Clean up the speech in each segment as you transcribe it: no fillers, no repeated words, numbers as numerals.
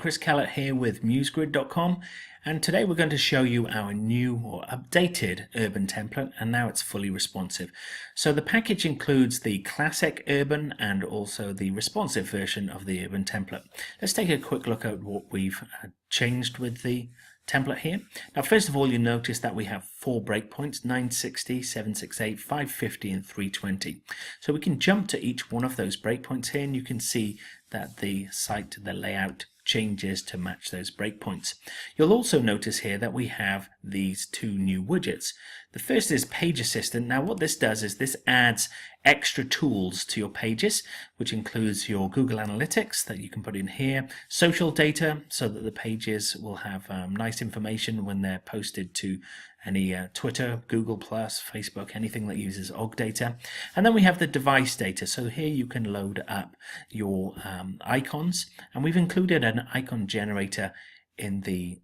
Chris Kellett here with MuseGrid.com, and today we're going to show you our new or updated Urban template, and now it's fully responsive. So the package includes the classic Urban and also the responsive version of the Urban template. Let's take a quick look at what we've changed with the template here. Now first of all, you notice that we have 4 breakpoints: 960, 768, 550 and 320. So we can jump to each one of those breakpoints here, and you can see that the layout changes to match those breakpoints. You'll also notice here that we have these 2 new widgets. The first is Page Assistant. Now what this does is this adds extra tools to your pages, which includes your Google Analytics that you can put in here, social data so that the pages will have nice information when they're posted to any Twitter, Google+, Facebook, anything that uses OGG data. And then we have the device data. So here you can load up your icons, and we've included an icon generator in the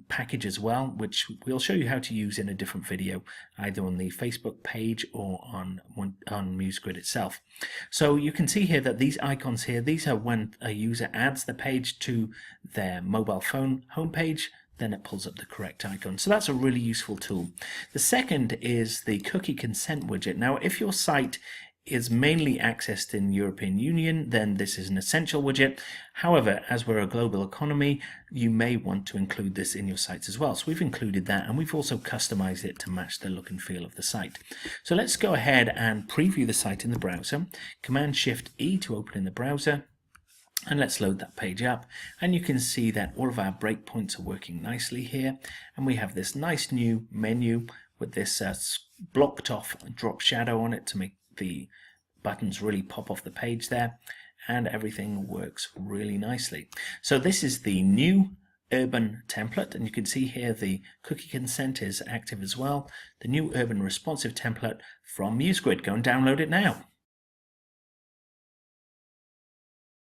package as well, which we'll show you how to use in a different video, either on the Facebook page or on MuseGrid itself. So you can see here that these icons here, these are when a user adds the page to their mobile phone homepage, then it pulls up the correct icon. So that's a really useful tool. The second is the cookie consent widget. Now if your site is mainly accessed in European Union, then this is an essential widget. However, as we're a global economy, you may want to include this in your sites as well. So we've included that, and we've also customized it to match the look and feel of the site. So let's go ahead and preview the site in the browser. Command-Shift-E to open in the browser. And let's load that page up, and you can see that all of our breakpoints are working nicely here, and we have this nice new menu with this blocked off drop shadow on it to make the buttons really pop off the page there, and everything works really nicely. So this is the new Urban template, and you can see here the cookie consent is active as well. The new Urban responsive template from MuseGrid. Go and download it now.